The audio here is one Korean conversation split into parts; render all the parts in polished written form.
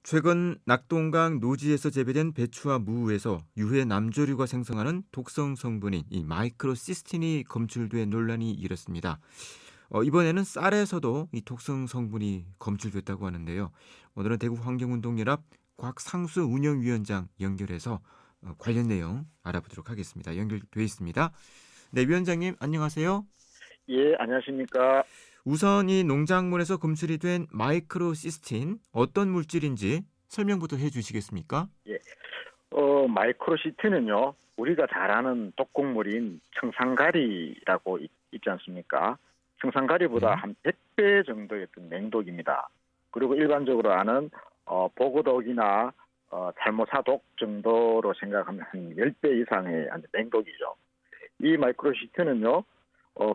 최근 낙동강 노지에서 재배된 배추와 무에서 유해 남조류가 생성하는 독성 성분인 이 마이크로시스틴이 검출돼 논란이 일었습니다. 이번에는 쌀에서도 이 독성 성분이 검출됐다고 하는데요. 오늘은 대구 환경운동연합 곽상수 운영위원장 연결해서 관련 내용 알아보도록 하겠습니다. 연결돼 있습니다. 네, 위원장님 안녕하세요. 예, 안녕하십니까. 우선 이 농작물에서 검출이 된 마이크로시스틴 어떤 물질인지 설명부터 해주시겠습니까? 예, 마이크로시트는요, 우리가 잘 아는 독곡물인 청산가리라고 있지 않습니까? 청산가리보다 네. 한 100배 정도의 어떤 맹독입니다. 그리고 일반적으로 아는 보고독이나 살모사독 정도로 생각하면 한 10배 이상의 맹독이죠. 이 마이크로시트는요,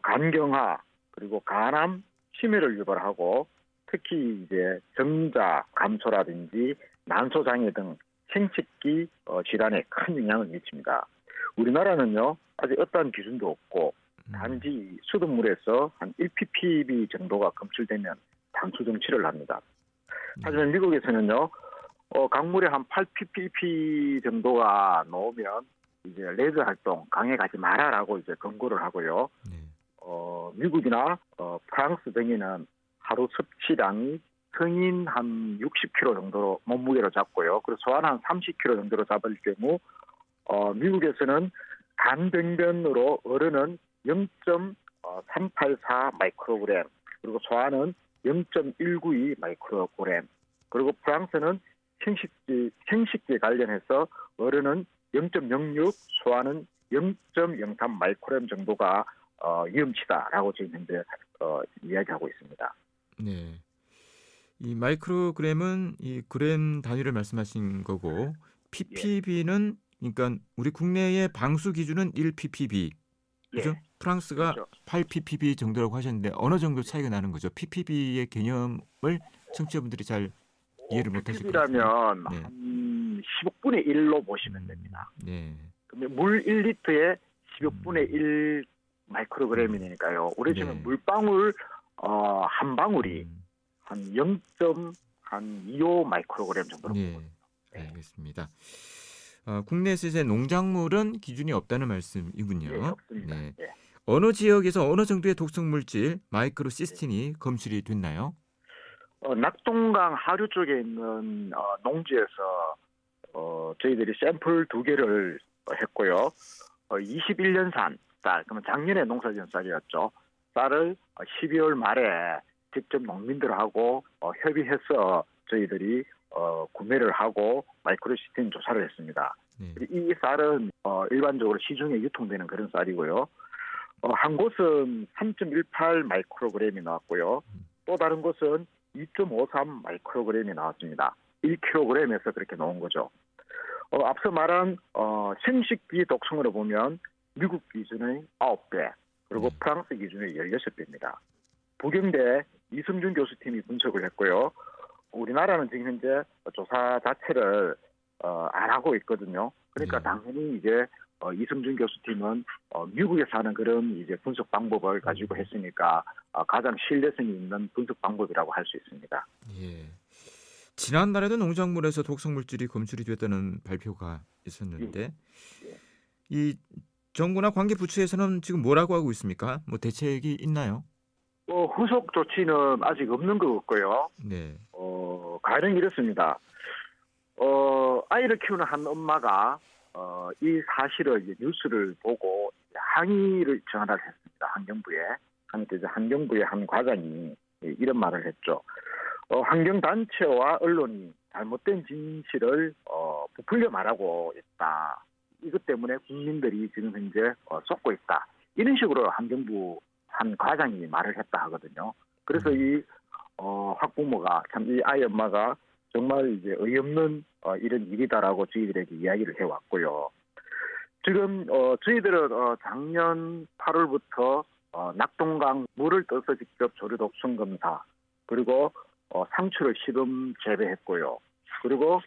간경화 그리고 간암, 치매를 유발하고 특히 이제 정자 감소라든지 난소장애 등 생식기 질환에 큰 영향을 미칩니다. 우리나라는요 아직 어떠한 기준도 없고 단지 수돗물에서 한 1ppb 정도가 검출되면 단수 정치를 합니다. 하지만 미국에서는요 강물에 한 8ppb 정도가 나오면 이제 레드 활동 강에 가지 마라라고 이제 권고를 하고요. 네. 미국이나 프랑스 등에는 하루 섭취량이 성인 한 60kg 정도로 몸무게로 잡고요. 그리고 소한 한 30kg 정도로 잡을 경우 미국에서는 간병변으로 어른은 0.384 마이크로그램 그리고 소아는 0.192 마이크로그램 그리고 프랑스는 생식기에 관련해서 어른은 0.06 소아는 0.03 마이크로그램 정도가 위험치다라고 지금 현재 이야기하고 있습니다. 네. 이 마이크로그램은 이 그램 단위를 말씀하신 거고 예, ppb는 그러니까 우리 국내의 방수 기준은 1ppb. 그죠? 예, 프랑스가 그렇죠. 8ppb 정도라고 하셨는데 어느 정도 차이가 나는 거죠? ppb의 개념을 청취자분들이 잘 이해를 못 하실 것 같아요. ppb라면 네. 한 10억분의 1로 보시면 됩니다. 네. 근데 물 1리터에 10억분의 음, 1 마이크로그램이니까요. 우리 지금 네. 물방울 한 방울이 음, 한 0.25 마이크로그램 정도로 네. 보거든요. 네. 알겠습니다. 국내에서 이제 농작물은 기준이 없다는 예, 말씀이군요. 없습니다. 네. 예. 어느 지역에서 어느 정도의 독성 물질 예. 마이크로시스틴이 검출이 됐나요? 낙동강 하류 쪽에 있는 농지에서 저희들이 샘플 2개를 했고요. 21년산 쌀, 그러면 작년에 농사지은 쌀이었죠. 쌀을 12월 말에 직접 농민들하고 협의해서 저희들이 구매를 하고 마이크로시스틴 조사를 했습니다. 네. 이 쌀은 일반적으로 시중에 유통되는 그런 쌀이고요. 한 곳은 3.18 마이크로그램이 나왔고요. 또 다른 곳은 2.53 마이크로그램이 나왔습니다. 1kg에서 그렇게 나온 거죠. 앞서 말한 생식기 독성으로 보면 미국 기준의 9배, 그리고 프랑스 기준의 16배입니다. 부경대 이승준 교수팀이 분석을 했고요. 우리나라는 지금 현재 조사 자체를 안 하고 있거든요. 그러니까 네. 당연히 이제 이승준 교수팀은 미국에서 하는 그런 이제 분석 방법을 가지고 했으니까 가장 신뢰성이 있는 분석 방법이라고 할 수 있습니다. 예. 지난달에도 농작물에서 독성 물질이 검출이 됐다는 발표가 있었는데 예. 이 정부나 관계 부처에서는 지금 뭐라고 하고 있습니까? 뭐 대책이 있나요? 후속 조치는 아직 없는 것 같고요. 네. 가령 이렇습니다. 아이를 키우는 한 엄마가 이 사실을 이제 뉴스를 보고 항의를 전화를 했습니다. 환경부에. 그러니까 이제 환경부의 한 과장이 이런 말을 했죠. 환경단체와 언론이 잘못된 진실을 부풀려 말하고 있다. 이것 때문에 국민들이 지금 현재 쏟고 있다. 이런 식으로 환경부 한 과장이 말을 했다 하거든요. 그래서 이 학부모가 참 이 아이 엄마가 정말 이제 어이없는 이런 일이다라고 저희들에게 이야기를 해왔고요. 지금 저희들은 작년 8월부터 낙동강 물을 떠서 직접 조류 독성 검사 그리고 상추를 시범 재배했고요. 그리고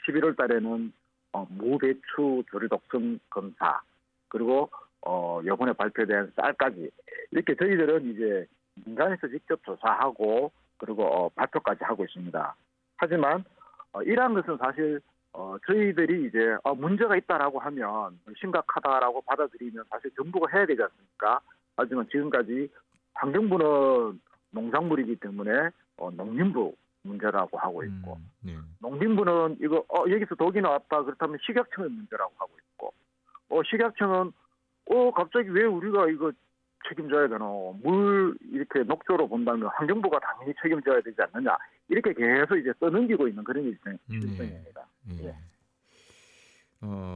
11월 달에는 무배추 조류 독성 검사 그리고 이번에 발표된 쌀까지 이렇게 저희들은 이제 민간에서 직접 조사하고 그리고 발표까지 하고 있습니다. 하지만 이러한 것은 사실 저희들이 이제 문제가 있다라고 하면 심각하다라고 받아들이면 사실 정부가 해야 되지 않습니까? 하지만 지금까지 환경부는 농작물이기 때문에 농림부 문제라고 하고 있고 네. 농림부는 이거 여기서 독이 나왔다 그렇다면 식약청의 문제라고 하고 있고 식약청은 갑자기 왜 우리가 이거 책임져야 되나? 물 이렇게 녹조로 본다면 환경부가 당연히 책임져야 되지 않느냐? 이렇게 계속 이제 떠넘기고 있는 그런 일정입니다. 예. 예.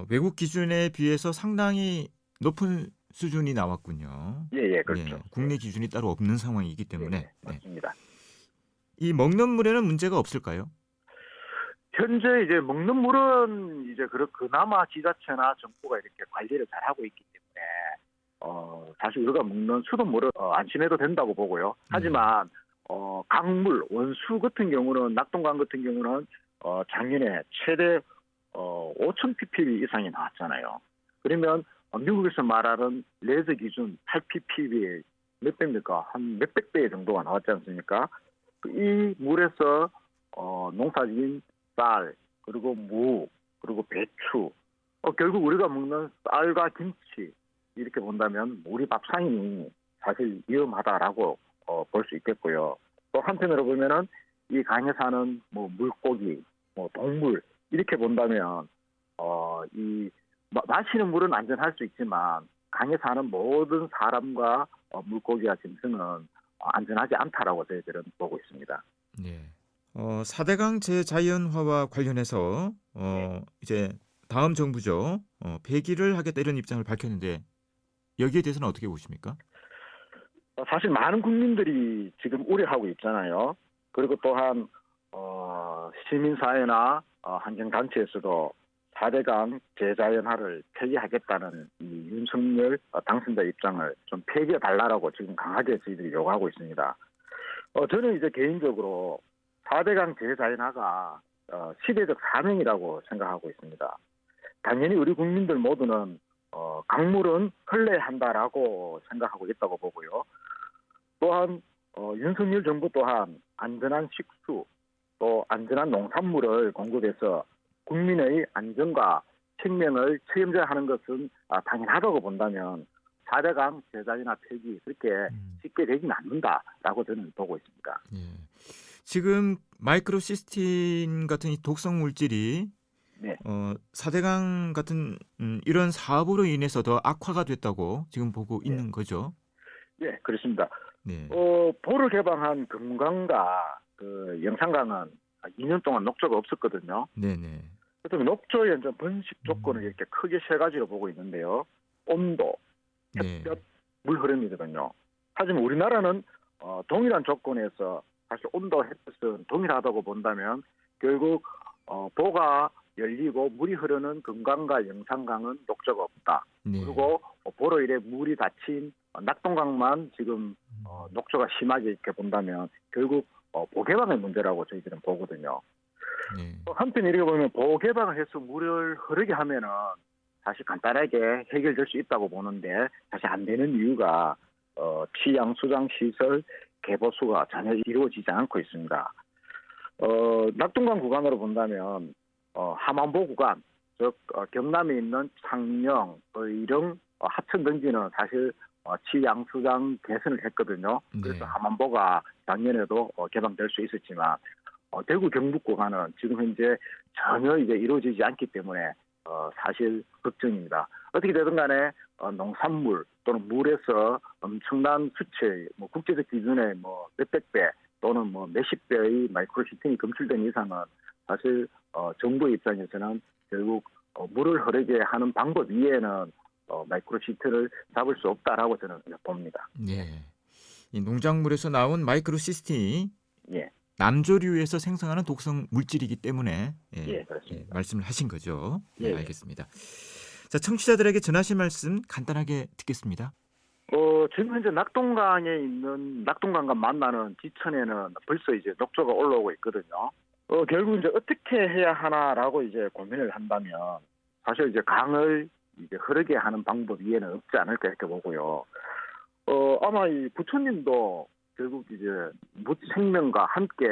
외국 기준에 비해서 상당히 높은 수준이 나왔군요. 예, 그렇죠. 국내 기준이 따로 없는 상황이기 때문에 네, 맞습니다. 이 먹는 물에는 문제가 없을까요? 현재 이제 먹는 물은 이제 그나마 지자체나 정부가 이렇게 관리를 잘 하고 있기 때문에 사실 우리가 먹는 수돗물은 안심해도 된다고 보고요. 하지만 강물, 원수 같은 경우는 낙동강 같은 경우는 작년에 최대 5,000 ppb 이상이 나왔잖아요. 그러면 미국에서 말하는 레저 기준 8 ppb 몇 배입니까? 한 몇백 배 정도가 나왔지 않습니까? 이 물에서 농사진 쌀, 그리고 무, 그리고 배추, 결국 우리가 먹는 쌀과 김치 이렇게 본다면 우리 밥상이 사실 위험하다라고 볼 수 있겠고요. 또 한편으로 보면은 이 강에 사는 뭐 물고기, 뭐 동물 이렇게 본다면 이 마시는 물은 안전할 수 있지만 강에 사는 모든 사람과 물고기와 짐승은 안전하지 않다라고 저희들은 보고 있습니다. 네. 4대강 재자연화와 관련해서 네. 이제 다음 정부죠. 폐기를 하겠다 이런 입장을 밝혔는데 여기에 대해서는 어떻게 보십니까? 사실 많은 국민들이 지금 우려하고 있잖아요. 그리고 또한 시민사회나 환경단체에서도 4대강 재자연화를 폐기하겠다는 이 윤석열 당선자 입장을 좀 폐기해달라고 지금 강하게 저희들이 요구하고 있습니다. 저는 이제 개인적으로 4대강 재자연화가 시대적 사명이라고 생각하고 있습니다. 당연히 우리 국민들 모두는 강물은 흘러야 한다라고 생각하고 있다고 보고요. 또한 윤석열 정부 또한 안전한 식수 또 안전한 농산물을 공급해서 국민의 안전과 생명을 책임져야 하는 것은 당연하다고 본다면 4대강 재자연화 폐기 그렇게 쉽게 되지는 않는다라고 저는 보고 있습니다. 예. 지금 마이크로시스틴 같은 이 독성 물질이 네. 4대강 같은 이런 사업으로 인해서 더 악화가 됐다고 지금 보고 있는 거죠. 예, 그렇습니다. 네. 보를 개방한 금강과 그 영산강은 2년 동안 녹조가 없었거든요. 네네. 그래서 녹조의 이제 번식 조건을 이렇게 크게 세 가지로 보고 있는데요. 온도, 네. 햇볕, 물 흐름이거든요. 하지만 우리나라는 동일한 조건에서 사실 온도, 햇볕은 동일하다고 본다면 결국 보가 열리고 물이 흐르는 금강과 영산강은 녹조가 없다. 네. 그리고 보로 인해 물이 닫힌 낙동강만 지금 녹조가 심하게 이렇게 본다면 결국 보개방의 문제라고 저희들은 보거든요. 네. 한편 이렇게 보면 보개방을 해서 물을 흐르게 하면은 사실 간단하게 해결될 수 있다고 보는데 사실 안 되는 이유가 취양 수장 시설 개보수가 전혀 이루어지지 않고 있습니다. 낙동강 구간으로 본다면 하만보 구간, 즉 경남에 있는 창녕, 의령, 하천 등지는 사실 취양수장 개선을 했거든요. 그래서 네. 하만보가 작년에도 개방될 수 있었지만 대구 경북 구간은 지금 현재 전혀 이제 이루어지지 않기 때문에 사실 걱정입니다. 어떻게 되든 간에 농산물 또는 물에서 엄청난 수치, 뭐 국제적 기준의 뭐 몇백 배 또는 뭐 몇십 배의 마이크로시틴이 검출된 이상은 사실 정부 입장에서는 결국 물을 흐르게 하는 방법 이외에는 마이크로시틴을 잡을 수 없다라고 저는 봅니다. 네. 이 농작물에서 나온 마이크로시스틴이 예, 남조류에서 생성하는 독성 물질이기 때문에 예, 그렇습니다. 말씀을 하신 거죠. 네, 예, 예. 알겠습니다. 자, 청취자들에게 전하실 말씀 간단하게 듣겠습니다. 지금 현재 낙동강에 있는 낙동강과 만나는 지천에는 벌써 이제 녹조가 올라오고 있거든요. 결국 이제 어떻게 해야 하나라고 이제 고민을 한다면 사실 이제 강을 이제 흐르게 하는 방법 이외에는 없지 않을까 이렇게 보고요. 아마 이 부처님도 결국 이제 생명과 함께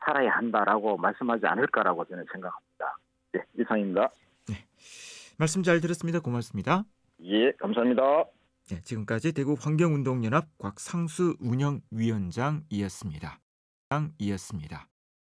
살아야 한다라고 말씀하지 않을까라고 저는 생각합니다. 네, 이상입니다. 말씀 잘 들었습니다. 고맙습니다. 예, 감사합니다. 네, 지금까지 대구 환경운동연합 곽상수 운영위원장이었습니다.